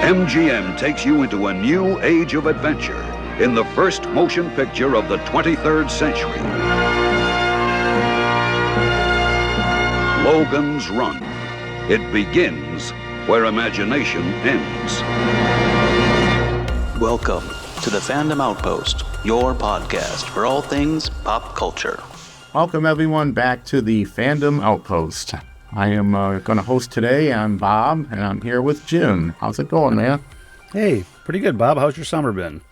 MGM takes you into a new age of adventure in the first motion picture of the 23rd century. Logan's Run. It begins where imagination ends. Welcome to the Fandom Outpost, your podcast for all things pop culture. Welcome everyone back to the Fandom Outpost. I am going to host today. I'm Bob, and I'm here with Jim. How's it going, man? Hey, pretty good, Bob. How's your summer been?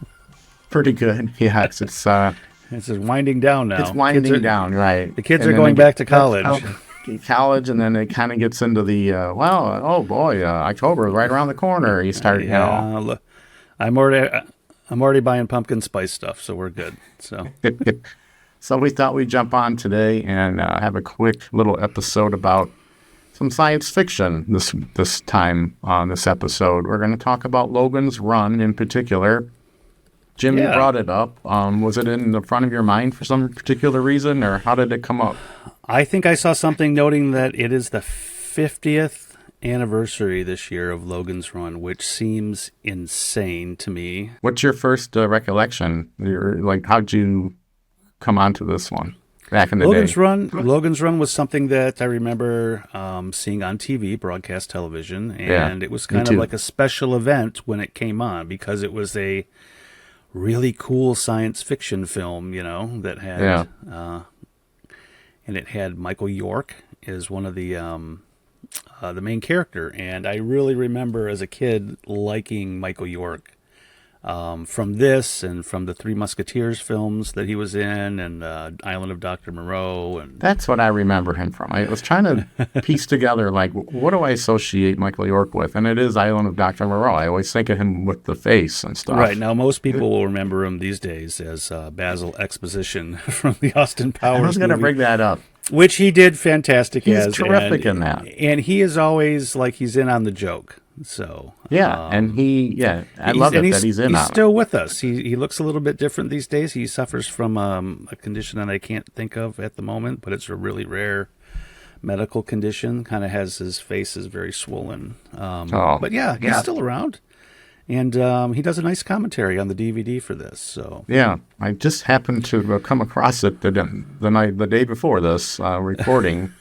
Pretty good. Yes, it's winding down now. It's winding down, right? The kids are going back to college. College, and then it kind of gets into the October is right around the corner. You start, Look, I'm already buying pumpkin spice stuff, so we're good. So. So we thought we'd jump on today and have a quick little episode about some science fiction this time on this episode. We're going to talk about Logan's Run in particular. Jim, you brought it up. Was it in the front of your mind for some particular reason, or how did it come up? I think I saw something noting that it is the 50th anniversary this year of Logan's Run, which seems insane to me. What's your first recollection? How'd you come onto this one back in the day? Logan's Run was something that I remember seeing on TV, broadcast television, and it was kind of like a special event when it came on because it was a really cool science fiction film, that had and it had Michael York as one of the main character, and I really remember as a kid liking Michael York. From this and from the Three Musketeers films that he was in and Island of Dr. Moreau. And that's what I remember him from. I was trying to piece together, what do I associate Michael York with? And it is Island of Dr. Moreau. I always think of him with the face and stuff. Right. Now, most people will remember him these days as Basil Exposition from the Austin Powers I was going to bring that up. Which he did fantastic He's terrific in that. And he is always like he's in on the joke. So and I love it that he's in on it. He's still with us. He looks a little bit different these days. He suffers from a condition that I can't think of at the moment, but it's a really rare medical condition. Kind of has his face is very swollen. But he's still around, and he does a nice commentary on the DVD for this. So I just happened to come across it the day before this recording.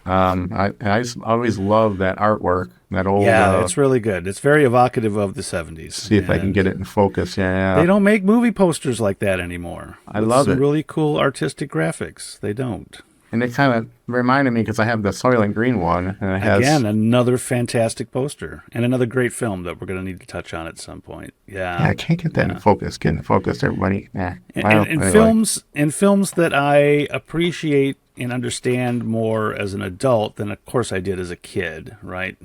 I always love that artwork. That old, it's really good. It's very evocative of the 70s. See if I can get it in focus. They don't make movie posters like that anymore. I love it. Really cool artistic graphics. They don't. And it kind of reminded me because I have the Soylent Green one. And it has, again, another fantastic poster and another great film that we're going to need to touch on at some point. Yeah, I can't get that in focus. Get in focus, everybody. Anyway. films that I appreciate and understand more as an adult than, of course, I did as a kid, right?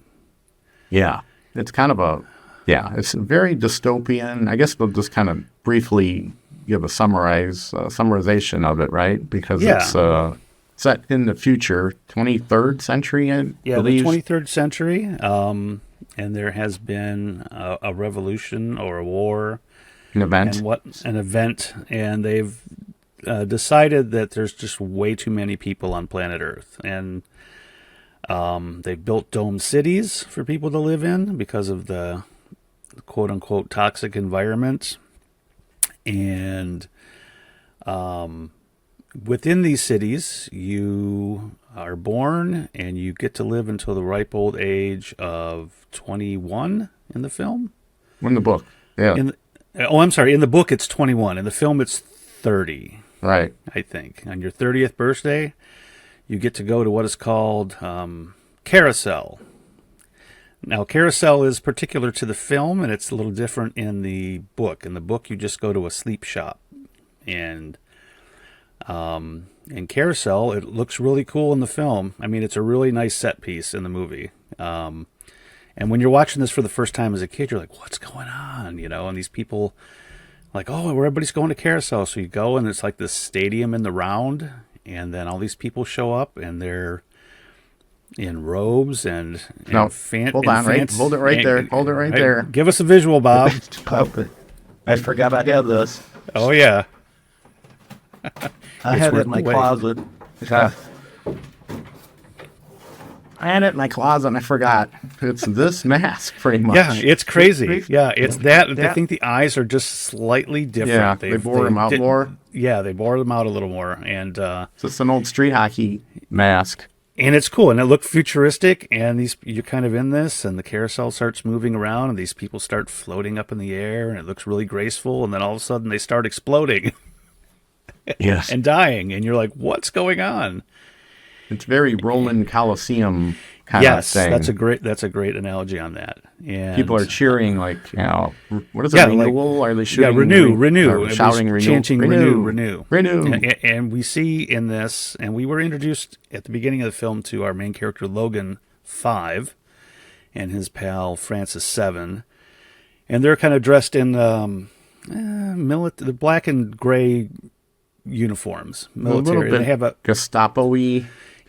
Yeah, it's kind of it's very dystopian. I guess we'll just kind of briefly give a summarization of it, right? Because it's set in the future, 23rd century, I believe. The 23rd century, and there has been a revolution or a war. An event. And they've decided that there's just way too many people on planet Earth, and they've built dome cities for people to live in because of the quote-unquote toxic environment. And within these cities, you are born and you get to live until the ripe old age of 21 in the film. In the book, yeah. In the book it's 21. In the film it's 30. Right. I think. On your 30th birthday, you get to go to what is called Carousel. Now, Carousel is particular to the film, and it's a little different in the book. In the book, you just go to a sleep shop. And in Carousel, it looks really cool in the film. I mean, it's a really nice set piece in the movie. And when you're watching this for the first time as a kid, you're like, what's going on? And these people... like, everybody's going to Carousel. So you go, and it's like this stadium in the round, and then all these people show up, and they're in robes and hold it right there. Give us a visual, Bob. I forgot I had this. Oh, yeah. I had it in my closet. had it in my closet and I forgot. It's this mask, pretty much. Yeah, it's crazy. Yeah, it's that. I think the eyes are just slightly different. Yeah, they bore them out more. Yeah, they bore them out a little more. And so it's an old street hockey mask. And it's cool, and it looked futuristic, and you're kind of in this, and the carousel starts moving around, and these people start floating up in the air, and it looks really graceful, and then all of a sudden they start exploding. Yes. And dying, and you're like, what's going on? It's very Roman Colosseum kind of thing. Yes, that's a great analogy on that. And people are cheering like, what is it? Renewal? Are they shooting? Yeah, renew. Shouting renew. Chanting renew. And we see in this, and we were introduced at the beginning of the film to our main character Logan 5 and his pal Francis 7, and they're kind of dressed in the black and gray uniforms, military. A little bit they have a Gestapo-y.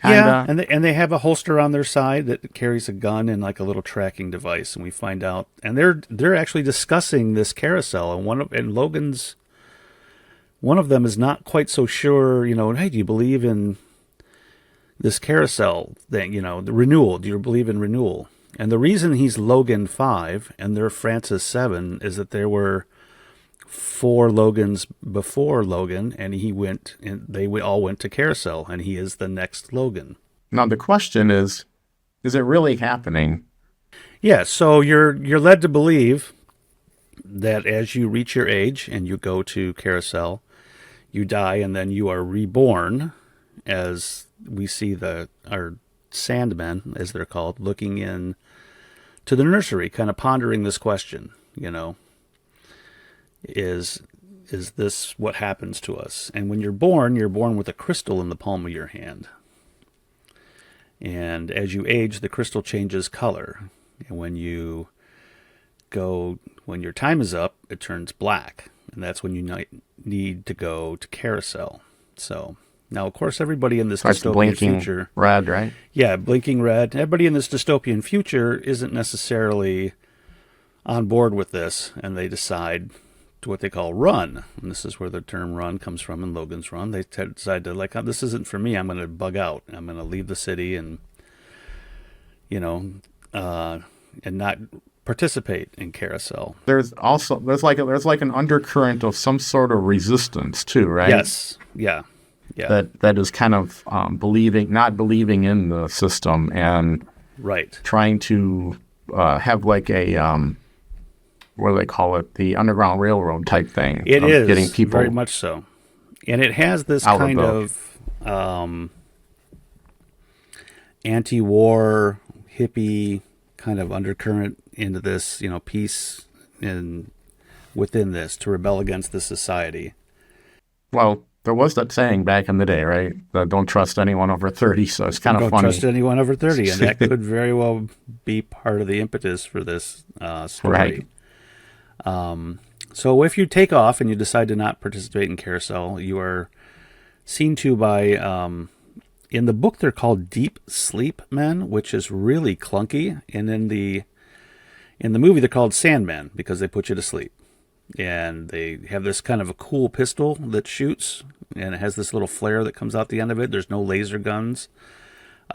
Yeah, and they have a holster on their side that carries a gun and like a little tracking device, and we find out, and they're actually discussing this carousel, and one of them is not quite so sure, hey, do you believe in this carousel thing, the renewal? Do you believe in renewal? And the reason he's Logan 5 and they're Francis 7 is that there were 4 Logans before Logan, and they all went to Carousel, and he is the next Logan. Now the question is it really happening? Yeah, so you're led to believe that as you reach your age and you go to Carousel, you die, and then you are reborn, as we see our Sandmen, as they're called, looking in to the nursery, kind of pondering this question, Is this what happens to us? And when you're born with a crystal in the palm of your hand. And as you age, the crystal changes color. And when your time is up, it turns black. And that's when you need to go to Carousel. So now, of course, everybody in this dystopian future, red, right? Yeah, blinking red. Everybody in this dystopian future isn't necessarily on board with this, and they decide to what they call run. And this is where the term run comes from in Logan's Run. They decide to this isn't for me. I'm going to bug out. I'm going to leave the city and, and not participate in Carousel. There's like an undercurrent of some sort of resistance too, right? Yes. Yeah. That is kind of not believing in the system and trying to have like a what do they call it? The Underground Railroad type thing. It is getting people very much so, and it has this kind of anti-war hippie kind of undercurrent into this, peace and within this to rebel against the society. Well, there was that saying back in the day, right? That don't trust anyone over 30, so it's kind of funny. Don't trust anyone over 30, and that could very well be part of the impetus for this story. Right. So if you take off and you decide to not participate in Carousel, you are seen to by, in the book they're called Deep Sleep Men, which is really clunky, and in the movie they're called Sandmen because they put you to sleep. And they have this kind of a cool pistol that shoots, and it has this little flare that comes out the end of it. There's no laser guns.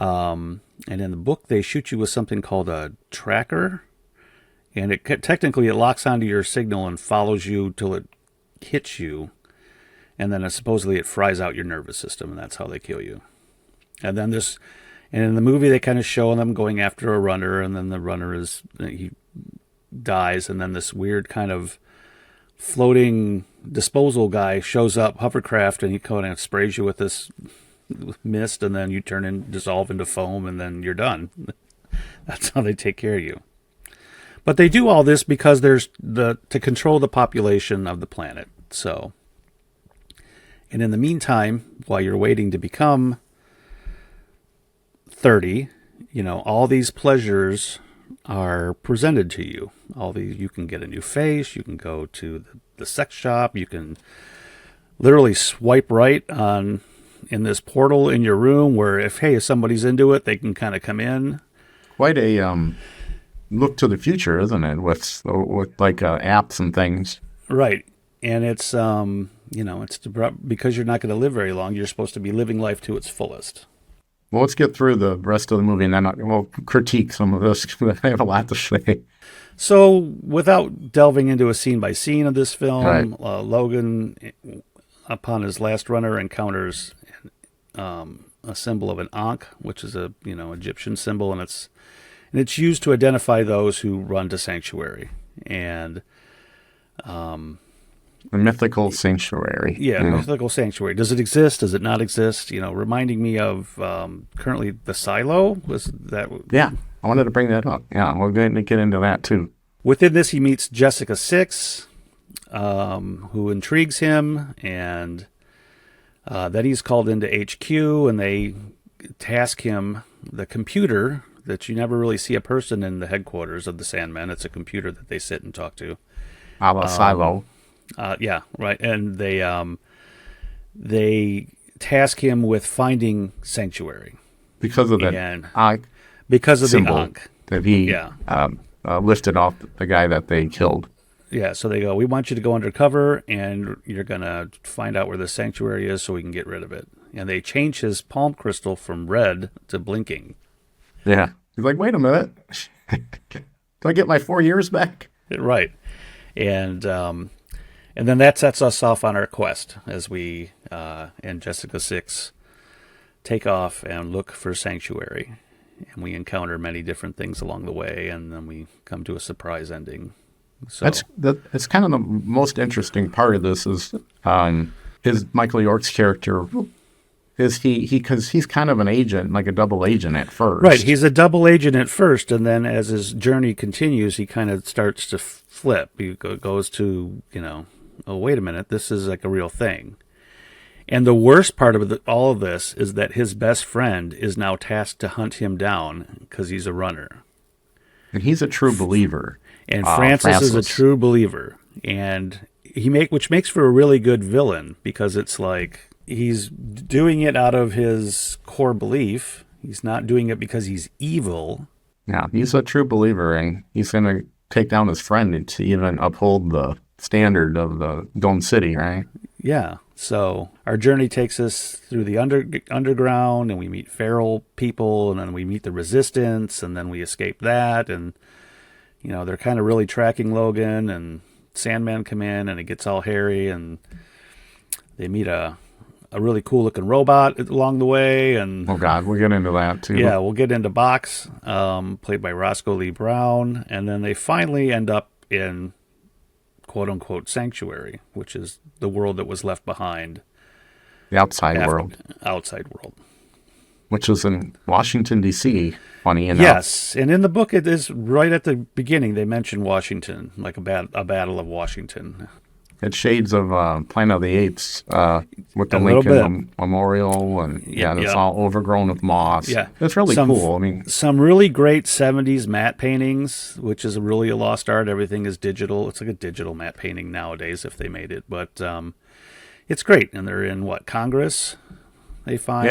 And in the book, they shoot you with something called a tracker. And technically it locks onto your signal and follows you till it hits you. And then supposedly it fries out your nervous system, and that's how they kill you. And in the movie, they kind of show them going after a runner, and then the runner he dies, and then this weird kind of floating disposal guy shows up, hovercraft, and he kind of sprays you with this mist, and then you dissolve into foam, and then you're done. That's how they take care of you. But they do all this because there's to control the population of the planet. So, and in the meantime, while you're waiting to become 30, all these pleasures are presented to you. You can get a new face, you can go to the sex shop, you can literally swipe right in this portal in your room where if somebody's into it, they can kind of come in. Quite a look to the future, isn't it? With like apps and things. Right. And it's, because you're not going to live very long, you're supposed to be living life to its fullest. Well, let's get through the rest of the movie, and then we'll critique some of this. I have a lot to say. So, without delving into a scene by scene of this film, Right. Logan, upon his last runner, encounters a symbol of an ankh, which is a Egyptian symbol, and it's used to identify those who run to sanctuary. And The mythical sanctuary. yeah, mythical sanctuary. Does it exist? Does it not exist? Reminding me of currently the silo. Was that? Yeah, I wanted to bring that up. Yeah, we're going to get into that too. Within this, he meets Jessica 6, who intrigues him, and then he's called into HQ, and they task him, the computer that you never really see a person in the headquarters of the Sandmen. It's a computer that they sit and talk to. A la Silo. Yeah, right. And they task him with finding sanctuary Because of and that because of symbol the ankh. that he Yeah. lifted off the guy that they killed. Yeah, so they go, we want you to go undercover, and you're going to find out where the sanctuary is so we can get rid of it. And they change his palm crystal from red to blinking. Yeah. He's like, wait a minute. Do I get my 4 years back? Right. And then that sets us off on our quest as we and Jessica 6 take off and look for sanctuary. And we encounter many different things along the way, and then we come to a surprise ending. So That's kind of the most interesting part of this is Michael York's character is because he's kind of an agent, like a double agent at first. right, he's a double agent at first, and then as his journey continues, he kind of starts to flip. He goes to, oh, wait a minute, this is like a real thing. And the worst part of all of this is that his best friend is now tasked to hunt him down because he's a runner. And he's a true believer. And Francis is a true believer, and which makes for a really good villain, because it's like he's doing it out of his core belief. He's not doing it because he's evil. Yeah, he's a true believer, and he's going to take down his friend to even uphold the standard of the Dome City, right? Yeah. So our journey takes us through the underground, and we meet feral people, and then we meet the resistance, and then we escape that, and they're kind of really tracking Logan, and Sandmen come in, and it gets all hairy, and they meet a really cool looking robot along the way, and oh God, we'll get into that too. yeah, we'll get into Box, played by Roscoe Lee Brown, and then they finally end up in quote unquote sanctuary, which is the world that was left behind, the outside world, which is in Washington D.C. Funny enough. Yes, and in the book it is right at the beginning. They mention Washington, like a battle of Washington. It's shades of Planet of the Apes with the A Lincoln Memorial, and it's all overgrown with moss. Yeah, it's really cool. I mean, some really great 70's matte paintings, which is really a lost art. Everything is digital. It's like a digital matte painting nowadays if they made it, but it's great. And they're in Congress. They find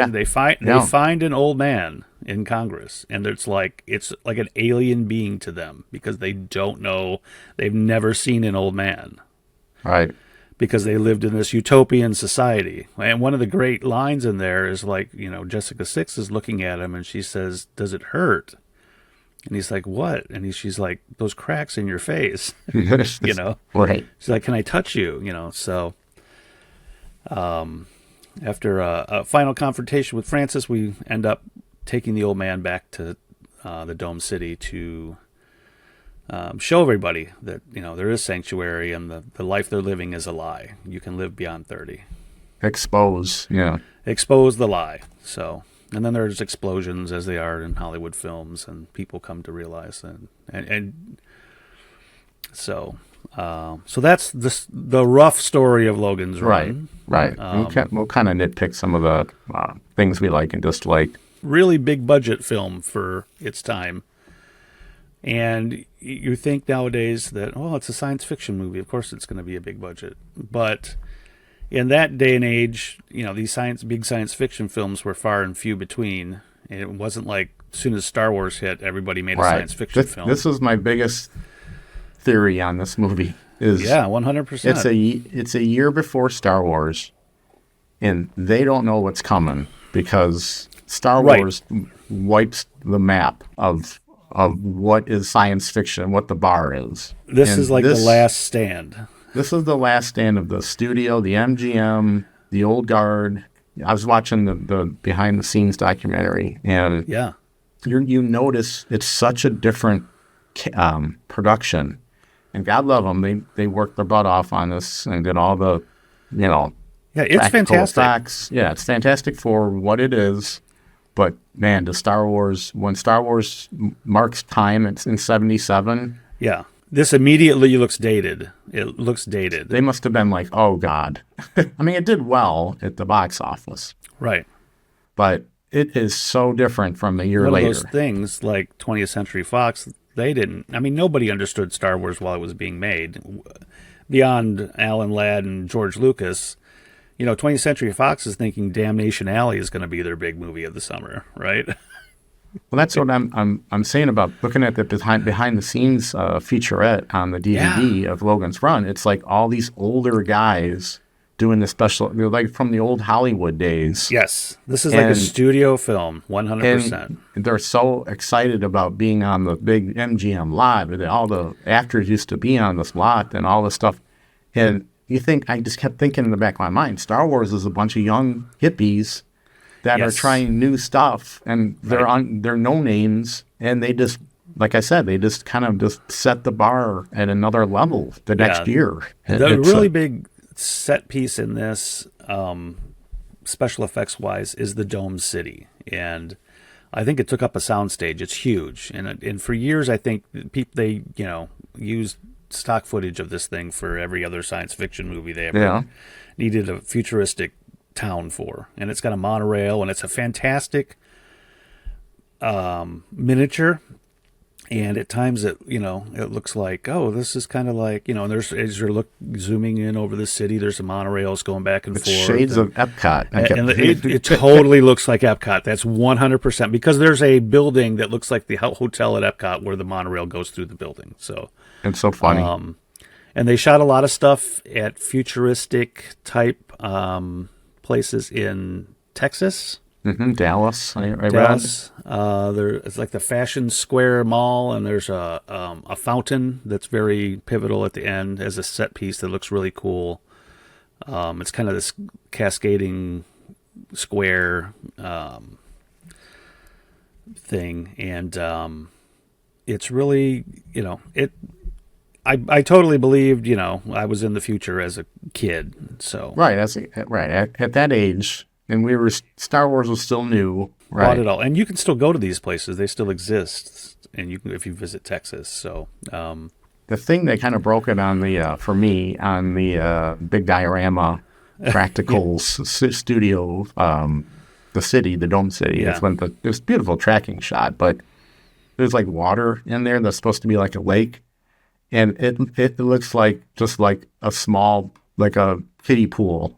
an old man in Congress, and it's like an alien being to them, because they don't know, they've never seen an old man. Right. Because they lived in this utopian society. And one of the great lines in there is Jessica 6 is looking at him, and she says, "Does it hurt?" And he's like, "What?" And she's like, "Those cracks in your face." Right. She's like, "Can I touch you?" So after a final confrontation with Francis, we end up taking the old man back to the Dome City to show everybody that there is sanctuary, and the life they're living is a lie. You can live beyond 30. Expose the lie. So, and then there's explosions, as they are in Hollywood films, and people come to realize and so that's the rough story of Logan's Run. Right. We'll kind of nitpick some of the things we like and dislike. Really big budget film for its time. And you think nowadays that, it's a science fiction movie. Of course it's going to be a big budget. But in that day and age, these big science fiction films were far and few between. And it wasn't like as soon as Star Wars hit, everybody made a science fiction film. This is my biggest theory on this movie. 100%. It's a year before Star Wars, and they don't know what's coming. because Star Right. Wars wipes the map of what is science fiction, what the bar is. This And is like the last stand. This is the last stand of the studio, the MGM, the old guard. I was watching the behind the scenes documentary, and Yeah. you notice it's such a different production. And God love them, they worked their butt off on this and did all the, Yeah, it's practical fantastic. effects. Yeah, it's fantastic for what it is. But man, when Star Wars marks time, it's in '77. Yeah. This immediately looks dated. It looks dated. They must have been like, oh God. I mean, it did well at the box office, Right. but it is so different from a year One later. of those things like 20th Century Fox, nobody understood Star Wars while it was being made. Beyond Alan Ladd and George Lucas, 20th Century Fox is thinking Damnation Alley is going to be their big movie of the summer, right? Well, that's what I'm saying about looking at the behind the scenes featurette on the DVD of Logan's Run. It's like all these older guys doing the special, like from the old Hollywood days. Yes. This is like a studio film, 100%. And they're so excited about being on the big MGM lot. All the actors used to be on this lot and all this stuff. And I just kept thinking in the back of my mind, Star Wars is a bunch of young hippies that are trying new stuff, and they're no names, and they just, like I said, they just kind of just set the bar at another level the next year. The really big set piece in this, special effects wise, is the Dome City, and I think it took up a soundstage. It's huge, and for years I think they used stock footage of this thing for every other science fiction movie they ever needed a futuristic town for. And it's got a monorail, and it's a fantastic miniature. And at times it looks like, oh, this is kind of like, and there's, as you're zooming in over the city, there's a monorails going back and forth. Shades of Epcot. And it totally looks like Epcot. That's 100%, because there's a building that looks like the hotel at Epcot where the monorail goes through the building. So it's so funny. And they shot a lot of stuff at futuristic type places in Texas. Dallas. Dallas. It's like the Fashion Square Mall, and there's a fountain that's very pivotal at the end as a set piece that looks really cool. It's kind of this cascading square thing, and it's really, I totally believed, I was in the future as a kid. So right, that's right at that age. And Star Wars was still new, right? Bought it all, and you can still go to these places; they still exist, and if you visit Texas. So the thing that kind of broke it on the for me on the big diorama practicals studio, the Dome City. It's when this beautiful tracking shot, but there's like water in there that's supposed to be like a lake, and it looks like just like a small, like a kiddie pool.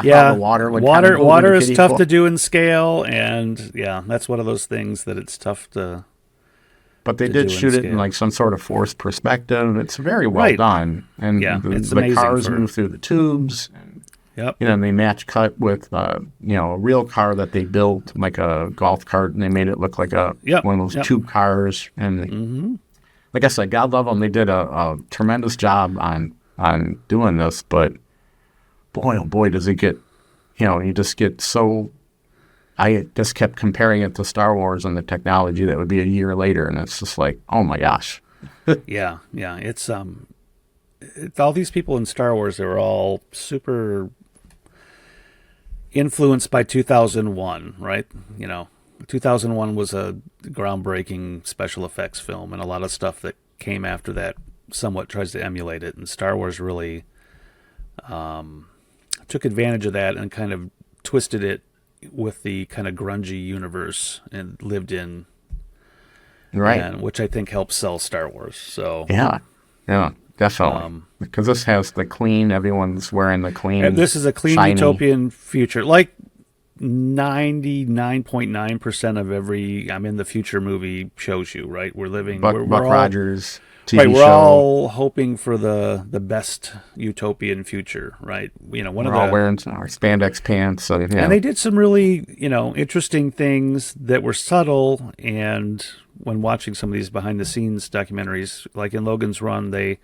Yeah, water is tough to do in scale, and that's one of those things that it's tough to. But they did shoot it in like some sort of forced perspective. It's very well done, and the cars move through the tubes. Yep. And they match cut with a real car that they built, like a golf cart, and they made it look like one of those tube cars. And like I said, God love them. They did a tremendous job on doing this, but boy, oh boy, does it get, you just get so, I just kept comparing it to Star Wars and the technology that would be a year later, and it's just like, oh my gosh. Yeah, it's all these people in Star Wars, they were all super influenced by 2001, right? 2001 was a groundbreaking special effects film, and a lot of stuff that came after that somewhat tries to emulate it, and Star Wars really took advantage of that and kind of twisted it with the kind of grungy universe and lived in, right? Which I think helps sell Star Wars. So yeah, definitely, because this has the clean. Everyone's wearing the clean. And this is a clean shiny utopian future, like 99.9% of every "I'm in the future" movie shows you. Right, we're living. Buck Rogers. TV right, we're show. all hoping for the best utopian future, right? One We're of all the wearing our spandex pants. So, yeah. and they did some really, interesting things that were subtle. And when watching some of these behind the scenes documentaries, like in Logan's Run, they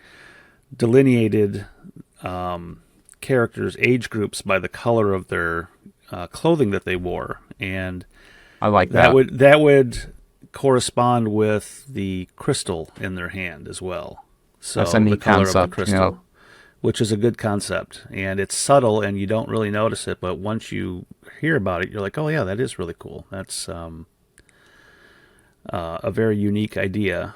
delineated characters' age groups by the color of their clothing that they wore, and I like that. That would correspond with the crystal in their hand as well. So That's a neat the color concept, of the crystal, which is a good concept, and it's subtle, and you don't really notice it. But once you hear about it, you're like, "Oh yeah, that is really cool. That's a very unique idea."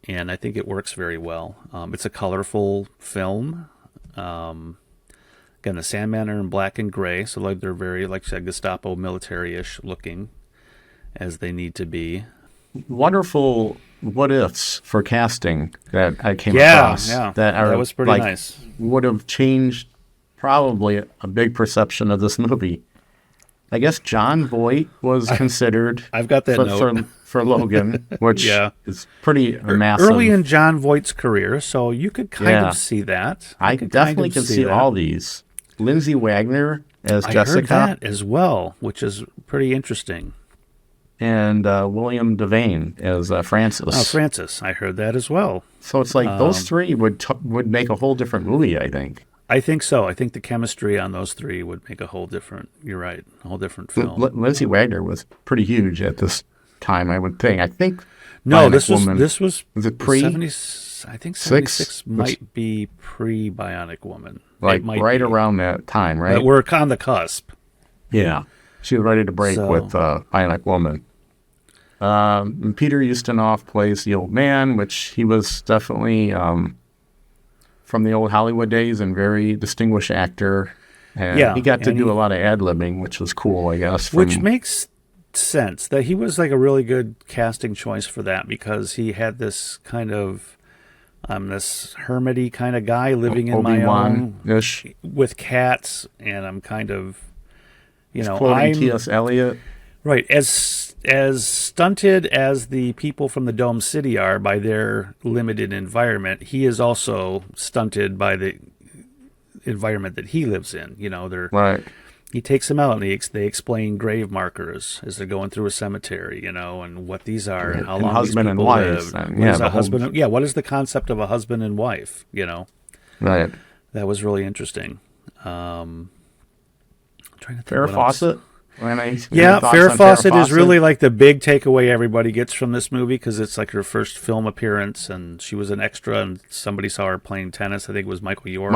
And I think it works very well. It's a colorful film. Again, the Sandmen are in black and gray, so like they're very, like you said, Gestapo military-ish looking, as they need to be. Wonderful what ifs for casting that I came across. Yeah, that was pretty nice. Would have changed probably a big perception of this movie. I guess John Voight was considered. I've got that note. For Logan, which is pretty massive. Early in John Voight's career, so you could kind of see that. I definitely can see all these. Lindsay Wagner as Jessica. I heard that as well, which is pretty interesting. And William Devane as Francis. Oh, Francis. I heard that as well. So it's like those three would make a whole different movie, I think. I think so. I think the chemistry on those three would make a whole different, you're right, a whole different film. Lindsay Wagner was pretty huge at this time, I would think. I think no, this was it pre 70s? I think 76 might be pre Bionic Woman. Like right around that time, right? But we're on the cusp. Yeah. She was ready to break with Bionic Woman. And Peter Ustinov plays the old man, which he was definitely from the old Hollywood days and very distinguished actor. And he got to do a lot of ad-libbing, which was cool, I guess. Which makes sense that he was like a really good casting choice for that, because he had this kind of this hermity kind of guy living in my own with cats, and I'm kind of quoting T.S. Eliot. Right, as stunted as the people from the Dome City are by their limited environment, he is also stunted by the environment that he lives in. Right. He takes them out, and they explain grave markers as they're going through a cemetery, and what these are, and how long these people live. What is the concept of a husband and wife? Right. That was really interesting. I'm trying to think. Farrah Fawcett. Farrah Fawcett is really like the big takeaway everybody gets from this movie, because it's like her first film appearance, and she was an extra, and somebody saw her playing tennis. I think it was Michael York.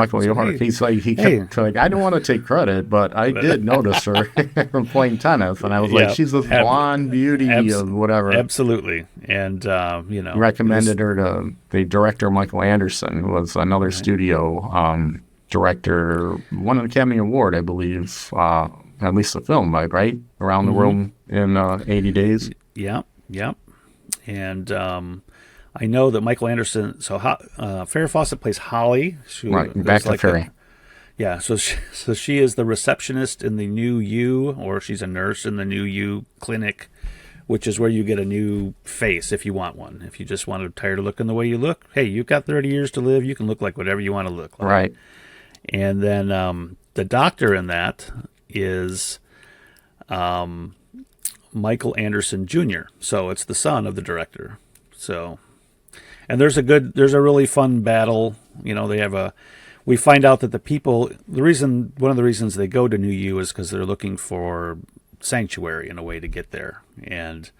He's like, kept I don't want to take credit, but I did notice her from playing tennis, and I was like, she's this blonde beauty of whatever. Absolutely, and recommended her to the director Michael Anderson, who was another studio director, won an Academy Award, I believe. At least the film, right? Around the world in 80 days. Yeah. And I know that Michael Anderson, so Farrah Fawcett plays Holly. Back to Ferry. So she is the receptionist in the New U, or she's a nurse in the New U clinic, which is where you get a new face if you want one. If you just want to tired of looking the way you look, hey, you've got 30 years to live. You can look like whatever you want to look like. Right. And then the doctor in that is Michael Anderson Jr. So it's the son of the director. So, and there's a really fun battle. We find out that one of the reasons they go to New U is because they're looking for sanctuary in a way to get there. And,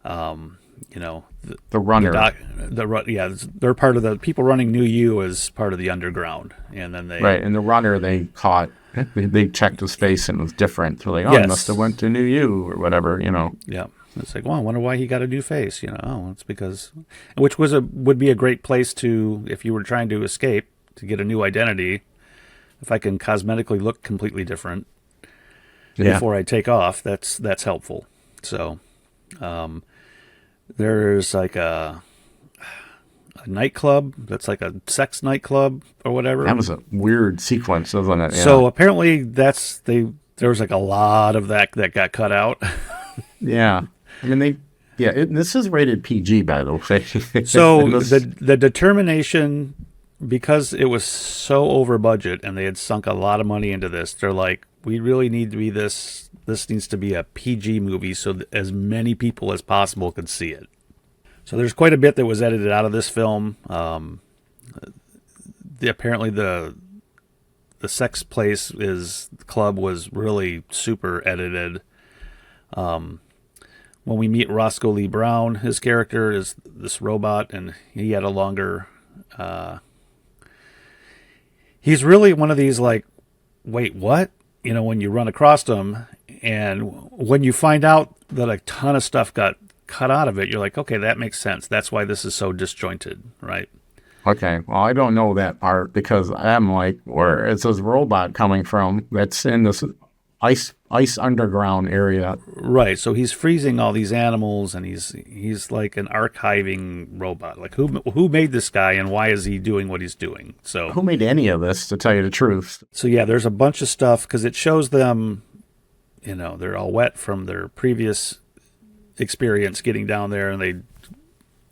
the runner. They're part of the people running New U is part of the underground. And then and the runner they caught. They checked his face and it was different. So he must have went to New U or whatever, Yeah. It's like, well, I wonder why he got a new face, Oh, it's because, which would be a great place to, if you were trying to escape, to get a new identity. If I can cosmetically look completely different before I take off, that's helpful. So, there's like a nightclub that's like a sex nightclub or whatever. That was a weird sequence, wasn't it? Yeah. So apparently there was like a lot of that got cut out. Yeah. I mean, Yeah, this is rated PG, by the way. So the determination, because it was so over budget and they had sunk a lot of money into this, they're like, we really need to be this needs to be a PG movie so that as many people as possible could see it. So there's quite a bit that was edited out of this film. Apparently the sex club was really super edited. When we meet Roscoe Lee Brown, his character is this robot, and he had a longer... he's really one of these, like, wait, what? When you run across him, and when you find out that a ton of stuff got cut out of it, you're like, okay, that makes sense. That's why this is so disjointed, right? Okay, well, I don't know that part because I'm like, where is this robot coming from that's in this ice underground area? Right, so he's freezing all these animals, and he's like an archiving robot. Like, who made this guy, and why is he doing what he's doing? So who made any of this, to tell you the truth? So yeah, there's a bunch of stuff, because it shows them, they're all wet from their previous experience getting down there, and they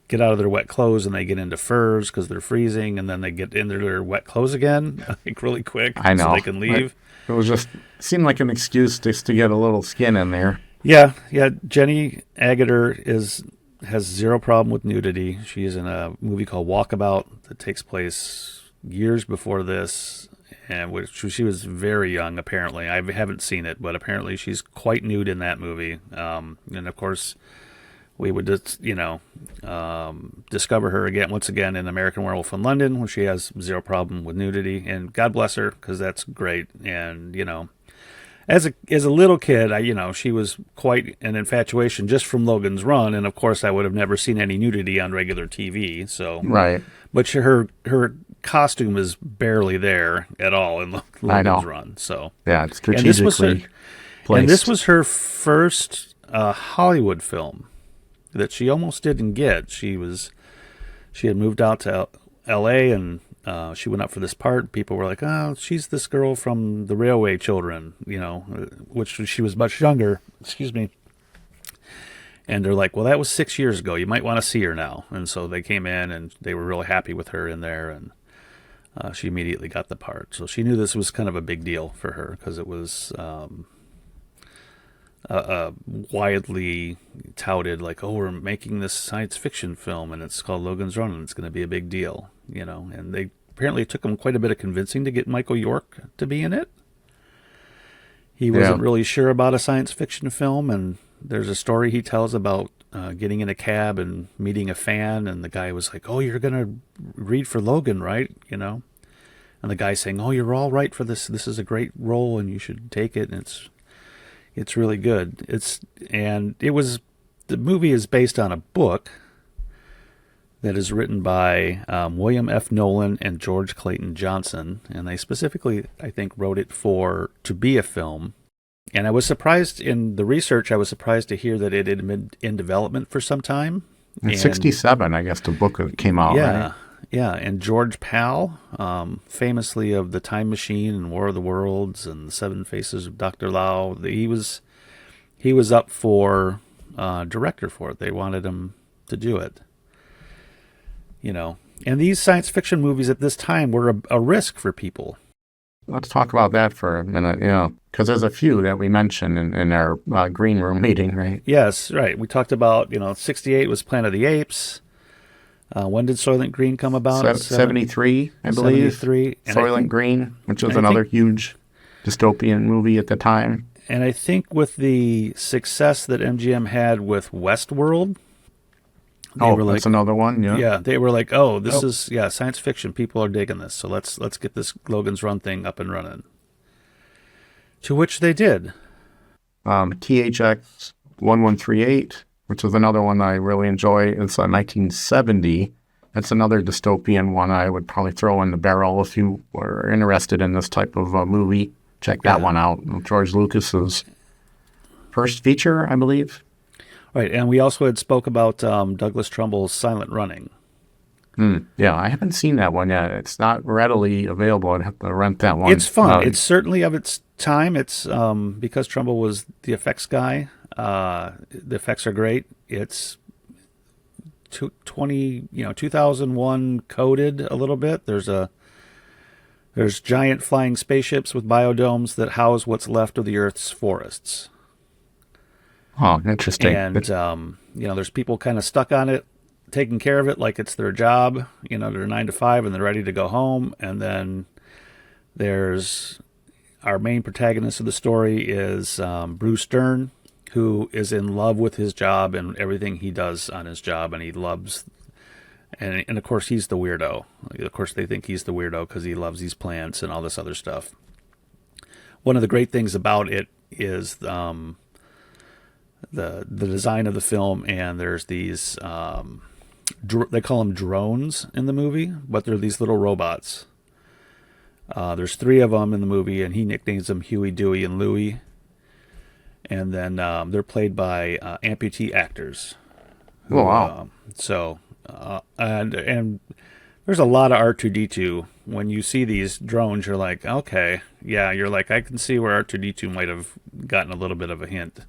get out of their wet clothes and they get into furs because they're freezing, and then they get into their wet clothes again, like really quick, I know, so they can leave. It was seemed like an excuse just to get a little skin in there. Yeah. Jenny Agutter has zero problem with nudity. She's in a movie called Walkabout that takes place years before this, and which she was very young, apparently. I haven't seen it, but apparently she's quite nude in that movie. And of course, we would just, discover her once again in American Werewolf in London, where she has zero problem with nudity, and God bless her, because that's great. And as a little kid, she was quite an infatuation just from Logan's Run, and of course I would have never seen any nudity on regular TV. So right, but her costume is barely there at all in Logan's Run. So yeah, it's strategically placed. And this was her first Hollywood film that she almost didn't get. She had moved out to L.A. and she went up for this part. People were like, "Oh, she's this girl from the Railway Children," which she was much younger. Excuse me. And they're like, "Well, that was 6 years ago. You might want to see her now." And so they came in, and they were really happy with her in there, and she immediately got the part. So she knew this was kind of a big deal for her, because it was widely touted, like, "Oh, we're making this science fiction film, and it's called Logan's Run, and it's going to be a big deal," And they apparently took them quite a bit of convincing to get Michael York to be in it. He wasn't really sure about a science fiction film, and there's a story he tells about getting in a cab and meeting a fan, and the guy was like, "Oh, you're going to read for Logan, right?" And the guy saying, "Oh, you're all right for this. This is a great role, and you should take it." And it's really good. The movie is based on a book that is written by William F. Nolan and George Clayton Johnson, and they specifically, I think, wrote it to be a film. And I was surprised in the research. I was surprised to hear that it had been in development for some time. In 1967, I guess, the book came out. Yeah, right? Yeah. And George Pal, famously of The Time Machine and War of the Worlds and The Seven Faces of Dr. Lao, he was up for director for it. They wanted him to do it. And these science fiction movies at this time were a risk for people. Let's talk about that for a minute, because there's a few that we mentioned in our green room meeting, right? Yes, right. We talked about, 1968 was Planet of the Apes. When did Soylent Green come about? 73, I believe. 73. Soylent Green, which was another huge dystopian movie at the time. And I think with the success that MGM had with Westworld, that's another one, yeah. Yeah, they were like, this is science fiction. People are digging this, so let's get this Logan's Run thing up and running. To which they did. THX 1138, which is another one I really enjoy. It's a 1970. That's another dystopian one I would probably throw in the barrel if you were interested in this type of movie. Check that one out. George Lucas's first feature, I believe. Right, and we also had spoke about Douglas Trumbull's Silent Running. Yeah, I haven't seen that one yet. It's not readily available. I'd have to rent that one. It's fun. It's certainly of its time. It's because Trumbull was the effects guy. The effects are great. It's 2001 coded a little bit. There's giant flying spaceships with biodomes that house what's left of the Earth's forests. Oh, interesting. And there's people kind of stuck on it, taking care of it like it's their job. They're 9 to 5 and they're ready to go home. And then there's our main protagonist of the story is Bruce Dern, who is in love with his job and everything he does on his job, and he loves. And of course, he's the weirdo. Of course, they think he's the weirdo because he loves these plants and all this other stuff. One of the great things about it is the design of the film, and there's these they call them drones in the movie, but they're these little robots. There's 3 of them in the movie, and he nicknames them Huey, Dewey, and Louie. And then they're played by amputee actors. Oh, wow. And there's a lot of R2-D2. When you see these drones, you're like, okay, yeah, you're like, I can see where R2-D2 might have gotten a little bit of a hint.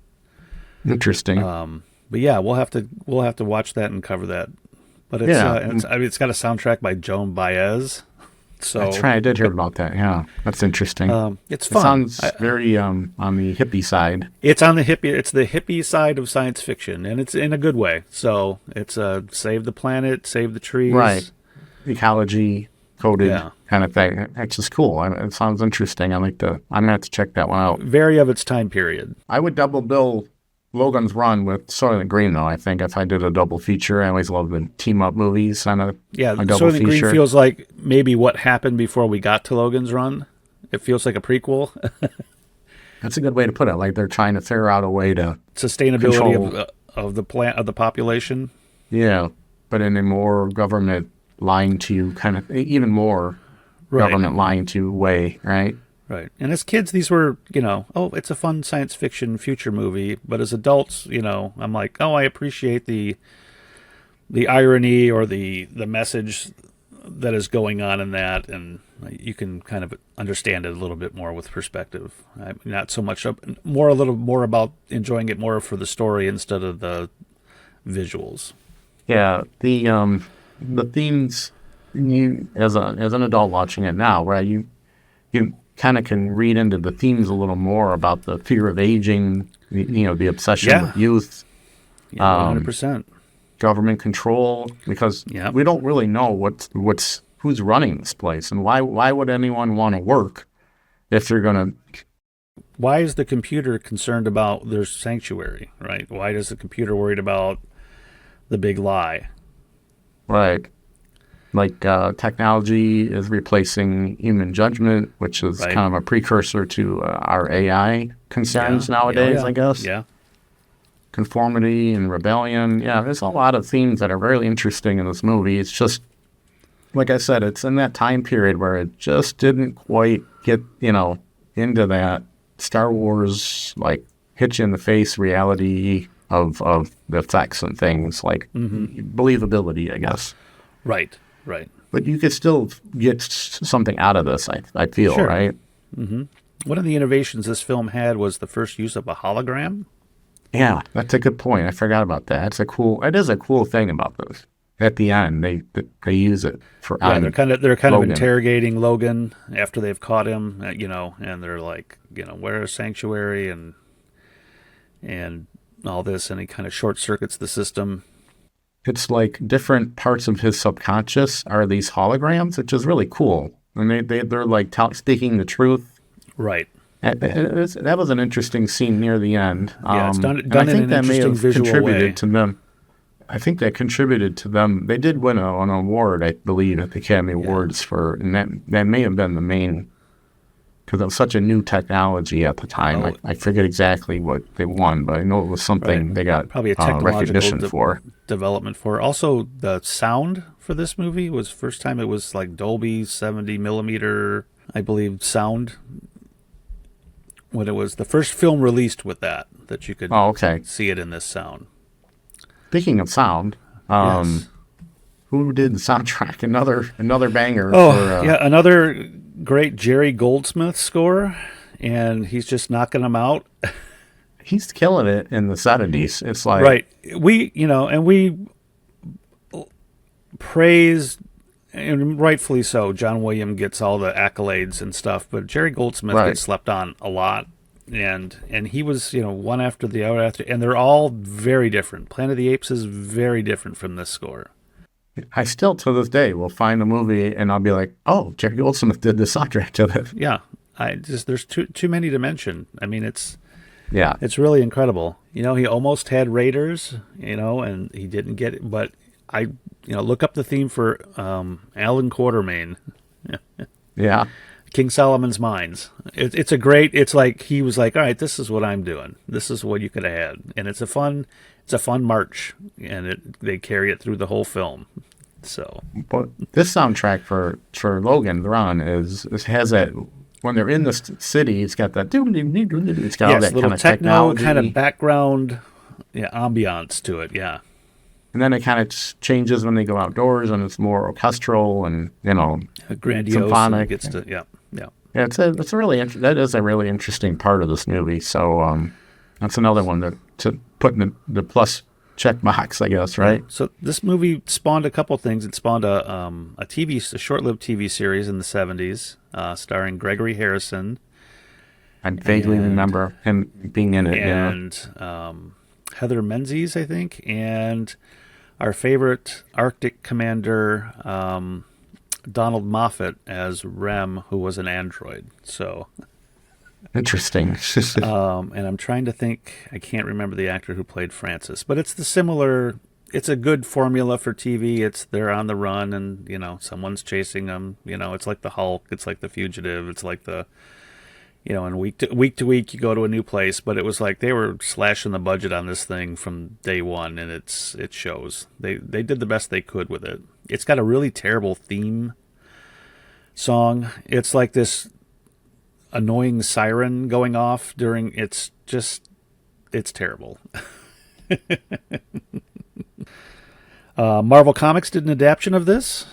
Interesting. But yeah, we'll have to watch that and cover that. But it's got a soundtrack by Joan Baez. So that's right. I did hear about that. Yeah, that's interesting. It's fun. It sounds very on the hippie side. It's on the hippie. It's the hippie side of science fiction, and it's in a good way. So it's save the planet, save the trees, right? Ecology coded kind of thing. It's just cool. It sounds interesting. I'm gonna have to check that one out. Very of its time period. I would double bill Logan's Run with Soylent Green, though. I think if I did a double feature, I always love the team-up movies on a double Soylent feature. Green feels like maybe what happened before we got to Logan's Run. It feels like a prequel. That's a good way to put it. Like they're trying to figure out a way to sustainability of the population. Yeah, but in a more government lying to you kind of, even more government lying to you way, right? Right. And as kids, these were, it's a fun science fiction future movie. But as adults, I'm like, I appreciate the irony or the message that is going on in that. And you can kind of understand it a little bit more with perspective. Not so much, a little more about enjoying it more for the story instead of the visuals. Yeah. The themes, as an adult watching it now, right, you kind of can read into the themes a little more about the fear of aging, the obsession with youth, 100%. Government control, because we don't really know who's running this place, and why would anyone want to work if they're going to. Why is the computer concerned about their sanctuary, right? Why is the computer worried about the big lie? Right. Like technology is replacing human judgment, which is kind of a precursor to our AI concerns nowadays, I guess. Yeah. Conformity and rebellion. Yeah, there's a lot of themes that are really interesting in this movie. It's just, like I said, it's in that time period where it just didn't quite get, into that Star Wars, like, hit you in the face reality of the effects and things, like believability, I guess. Right. But you could still get something out of this, I feel, right? Mm-hmm. One of the innovations this film had was the first use of a hologram. Yeah, that's a good point. I forgot about that. It is a cool thing about this. At the end, they use it for. Yeah, they're kind of interrogating Logan after they've caught him, and they're like, where's Sanctuary and all this, and he kind of short circuits the system. It's like different parts of his subconscious are these holograms, which is really cool. And they're like speaking the truth. Right. That was an interesting scene near the end. Yeah, it's done in an interesting visual way. To them. I think that contributed to them. They did win an award, I believe, at the Academy Awards and that may have been the main, because it was such a new technology at the time. I forget exactly what they won, but I know it was something they got probably a technological recognition for. Development for. Also, the sound for this movie was first time it was like Dolby 70 millimeter, I believe, sound. When it was the first film released with that you could see it in this sound. Speaking of sound, yes. who did the soundtrack? Another banger. Another great Jerry Goldsmith score, and he's just knocking them out. He's killing it in the 70s. It's like right. We praise, and rightfully so. John Williams gets all the accolades and stuff, but Jerry Goldsmith gets slept on a lot. And he was, one after the other, and they're all very different. Planet of the Apes is very different from this score. I still, to this day, will find a movie and I'll be like, oh, Jerry Goldsmith did the soundtrack to it. Yeah. There's too many to mention. I mean, it's really incredible. He almost had Raiders, and he didn't get it. But look up the theme for Alan Quatermain. Yeah. King Solomon's Mines. It's like he was like, all right, this is what I'm doing. This is what you could have had, and it's a fun march, and they carry it through the whole film. So, but this soundtrack for Logan Run has that when they're in the city, it's got that it's got all that little kind of techno technology, kind of background, ambiance to it, yeah. And then it kind of changes when they go outdoors, and it's more orchestral and grandiose, symphonic. Gets to Yeah, it's a really that is a really interesting part of this movie. So that's another one to put in the plus check box, I guess, right? So this movie spawned a couple things. It spawned a short-lived TV series in the 70s, starring Gregory Harrison. I vaguely remember him being in it. And Heather Menzies, I think, and our favorite Arctic commander, Donald Moffat as Rem, who was an android. So interesting. And I'm trying to think. I can't remember the actor who played Francis, but it's it's a good formula for TV. They're on the run, and someone's chasing them. It's like the Hulk. It's like the Fugitive. It's like the and week to week you go to a new place. But it was like they were slashing the budget on this thing from day one, and it shows. They did the best they could with it. It's got a really terrible theme song. It's like this annoying siren going off during. It's terrible. Marvel Comics did an adaptation of this.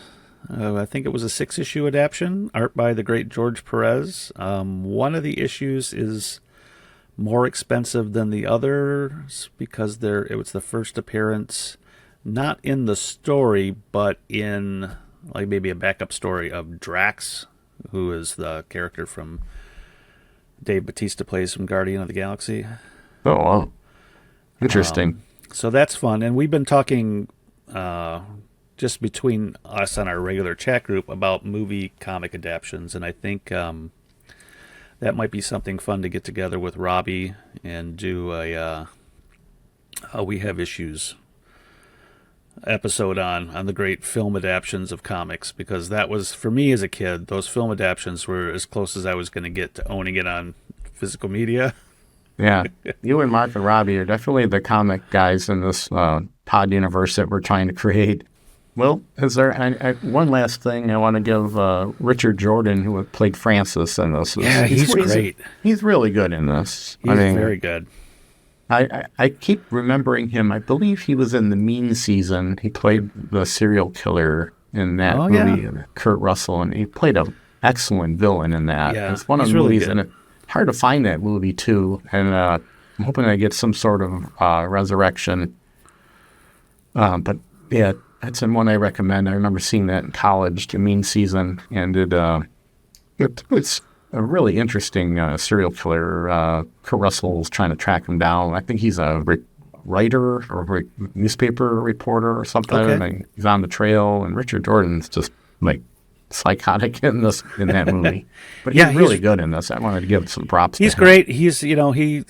I think it was a 6-issue adaptation, art by the great George Perez. One of the issues is more expensive than the others because it was the first appearance, not in the story, but in like maybe a backup story of Drax, who is the character from Dave Bautista plays from Guardian of the Galaxy. Oh, wow. Interesting. So that's fun. And we've been talking just between us on our regular chat group about movie comic adaptions, and I think that might be something fun to get together with Robbie and do a We Have Issues episode on the great film adaptions of comics, because that was, for me as a kid, those film adaptions were as close as I was going to get to owning it on physical media. Yeah, you and Mark and Robbie are definitely the comic guys in this pod universe that we're trying to create. Well, is there one last thing I want to give Richard Jordan, who played Francis in this? Yeah, he's great. He's really good in this. He's very good. I keep remembering him. I believe he was in the Mean Season. He played the serial killer in that movie, Kurt Russell, and he played an excellent villain in that. Yeah, it's one of the movies, and it's hard to find that movie too. And I'm hoping I get some sort of resurrection. But yeah, that's one I recommend. I remember seeing that in college, the Mean Season, and it's a really interesting serial killer. Kurt Russell's trying to track him down. I think he's a writer or a newspaper reporter or something. Okay. And he's on the trail, and Richard Jordan's just like psychotic in that movie. But he's really good in this. I wanted to give some props to him. He's great. He's he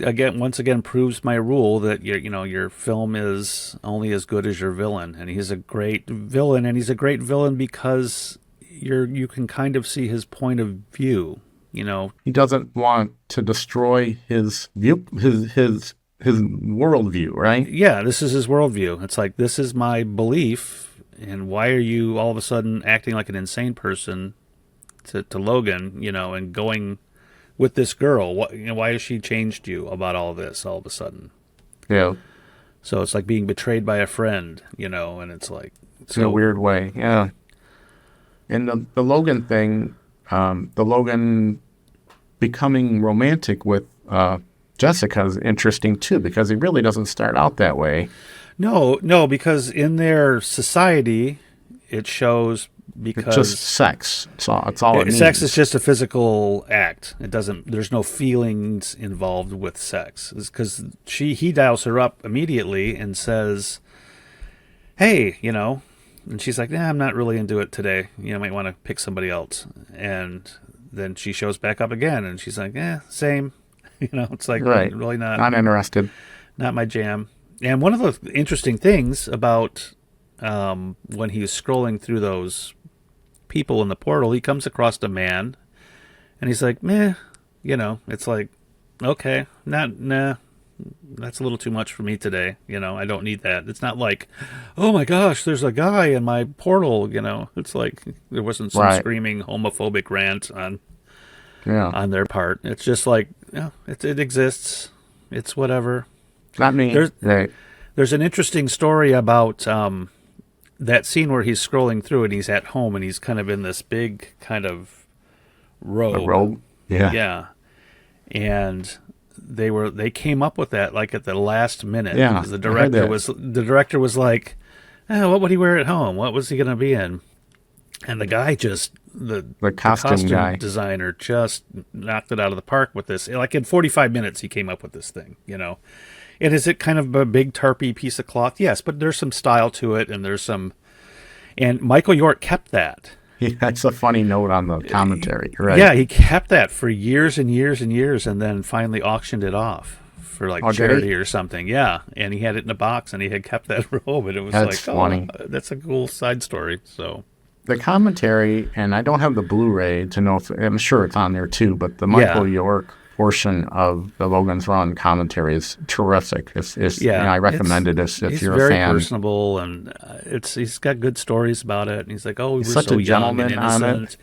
once again proves my rule that your film is only as good as your villain, and he's a great villain, and he's a great villain because you can kind of see his point of view. He doesn't want to destroy his worldview, right? Yeah, this is his worldview. It's like, this is my belief, and why are you all of a sudden acting like an insane person to Logan, and going with this girl? Why has she changed you about all this all of a sudden? Yeah. So it's like being betrayed by a friend, and it's like, in a weird way. Yeah. And the Logan thing, the Logan becoming romantic with Jessica is interesting too, because he really doesn't start out that way. No, because in their society, it shows because it's just sex. It's all it means. Sex is just a physical act. It doesn't. There's no feelings involved with sex. It's because he dials her up immediately and says, "Hey, and she's like, I'm not really into it today. Might want to pick somebody else." And then she shows back up again, and she's like, same. It's like, right. Really not interested. Not my jam. And one of the interesting things about when he was scrolling through those people in the portal, he comes across a man, and he's like, meh, it's like, okay, nah, that's a little too much for me today. I don't need that. It's not like, oh my gosh, there's a guy in my portal. It's like there wasn't some screaming homophobic rant on their part. It's just like, it exists. It's whatever. Not me. There's an interesting story about that scene where he's scrolling through and he's at home and he's kind of in this big kind of robe. A robe? Yeah. Yeah. And they came up with that like at the last minute. Yeah. Because the director was like, what would he wear at home? What was he going to be in? And the guy the costume designer just knocked it out of the park with this. Like in 45 minutes, he came up with this thing, And is it kind of a big tarpy piece of cloth? Yes, but there's some style to it, and and Michael York kept that. Yeah, that's a funny note on the commentary, right? Yeah, he kept that for years and years and years, and then finally auctioned it off for charity or something. Yeah, and he had it in a box, and he had kept that robe, and it was that's funny. That's a cool side story. So the commentary, and I don't have the Blu-ray to know if I'm sure it's on there too, but the Michael York portion of the Logan's Run commentary is terrific. I recommend it if you're a fan. He's very personable, and he's got good stories about it. And he's like, we were so young and innocent.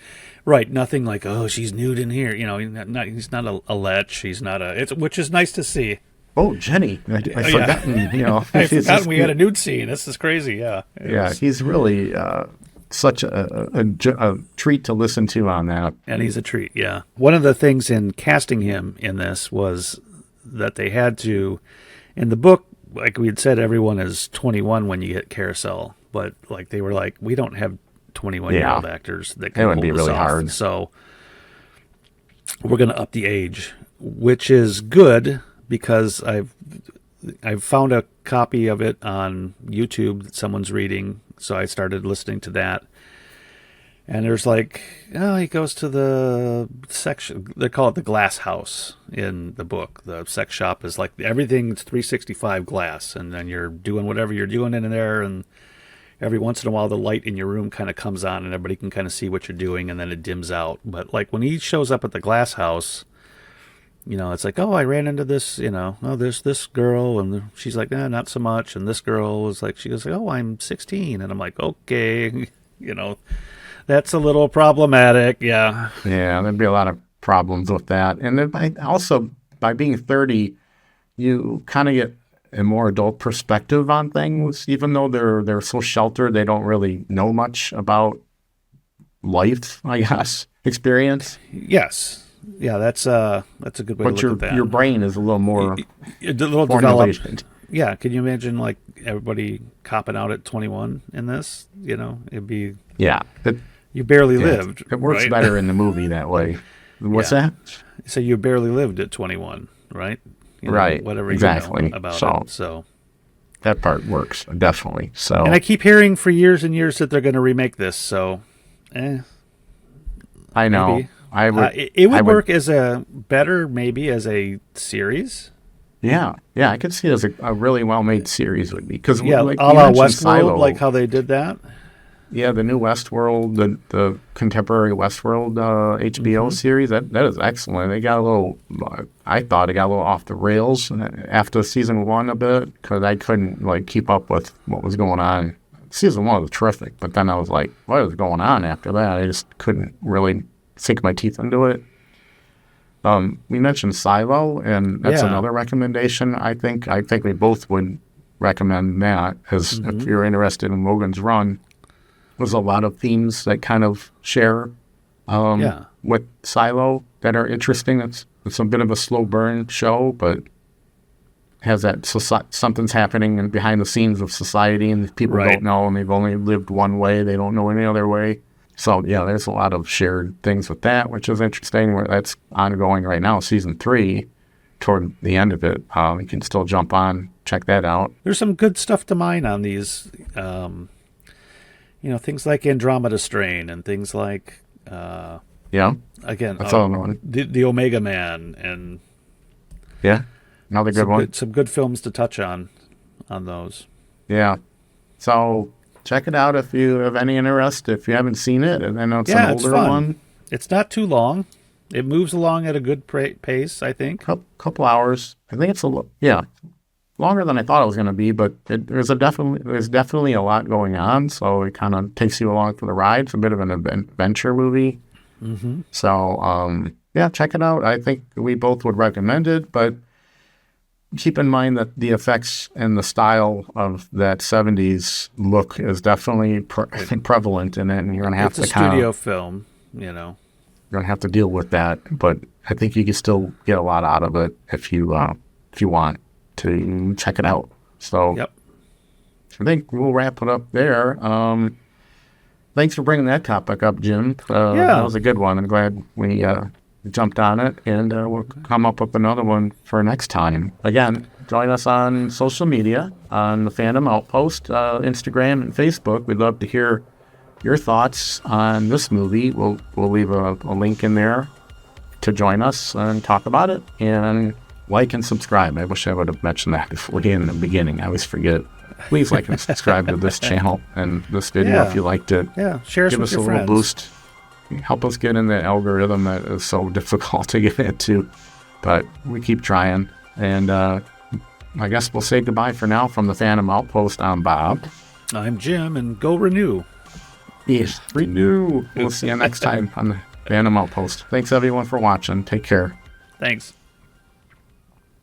Right, nothing like, she's nude in here. He's not a lech. He's not which is nice to see. Oh, Jenny, I've forgotten. I've forgotten we had a nude scene. This is crazy. Yeah. He's really such a treat to listen to on that. And he's a treat, yeah. One of the things in casting him in this was that they had to, in the book, like we had said, everyone is 21 when you get Carousel, but they were like, we don't have 21-year-old actors that can pull this really off. Hard. So we're going to up the age, which is good because I've found a copy of it on YouTube that someone's reading. So I started listening to that. And there's he goes to the section, they call it the glass house in the book. The sex shop is everything's 365 glass. And then you're doing whatever you're doing in there. And every once in a while, the light in your room kind of comes on and everybody can kind of see what you're doing. And then it dims out. But when he shows up at the glass house, it's like, I ran into this, there's this girl, and she's like, not so much. And this girl is she goes, I'm 16. And I'm like, okay, that's a little problematic. Yeah. Yeah, there'd be a lot of problems with that. And then also, by being 30, you kind of get a more adult perspective on things. Even though they're so sheltered, they don't really know much about life, I guess, experience. Yes. Yeah, that's a good way to look at that. Your brain is a little more developed. Yeah, can you imagine everybody copping out at 21 in this? It'd be you barely lived. It works better in the movie that way. What's that? So you barely lived at 21, right? Right. Whatever exactly. You know about it. So that part works definitely. So and I keep hearing for years and years that they're going to remake this. So, I know. Maybe. It would work as a series. Yeah, I could see it as a really well-made series would be because a la Westworld, how they did that. Yeah, the new Westworld, the contemporary Westworld HBO series that is excellent. They got I thought it got a little off the rails after season 1 a bit because I couldn't keep up with what was going on. Season 1 was terrific, but then I was like, what is going on after that? I just couldn't really sink my teeth into it. We mentioned Silo, and that's another recommendation. I think we both would recommend that if you're interested in Logan's Run. there's a lot of themes that kind of share with Silo that are interesting. It's a bit of a slow burn show, but has that something's happening in behind the scenes of society, and people don't know, and they've only lived one way. They don't know any other way. So, yeah, there's a lot of shared things with that, which is interesting. That's ongoing right now, season 3, toward the end of it. You can still jump on, check that out. There's some good stuff to mine on these, things like Andromeda Strain and things like, again, that's all one. The Omega Man, and another good one. Some good films to touch on those. Yeah. So check it out if you have any interest, if you haven't seen it. And I know it's an older one. It's not too long. It moves along at a good pace, I think. Couple hours. I think it's longer than I thought it was going to be, but there's definitely a lot going on, so it kind of takes you along for the ride. It's a bit of an adventure movie. Mm-hmm. So, check it out. I think we both would recommend it, but keep in mind that the effects and the style of that 70s look is definitely prevalent in it, and you're going to have to It's a studio film, You're going to have to deal with that, but I think you can still get a lot out of it if you want to check it out. So I think we'll wrap it up there. Thanks for bringing that topic up, Jim. That was a good one. I'm glad we jumped on it, and we'll come up with another one for next time. Again, join us on social media, on the Fandom Outpost, Instagram and Facebook. We'd love to hear your thoughts on this movie. We'll leave a link in there to join us and talk about it, and like and subscribe. I wish I would have mentioned that before in the beginning. I always forget. Please like and subscribe to this channel and this video if you liked it. Yeah, share Give us us with a your little friends. boost. Help us get in the algorithm that is so difficult to get into. But we keep trying. And I guess we'll say goodbye for now from the Fandom Outpost. I'm Bob. I'm Jim, and go renew. Yes, renew. We'll see you next time on the Fandom Outpost. Thanks, everyone, for watching. Take care. Thanks.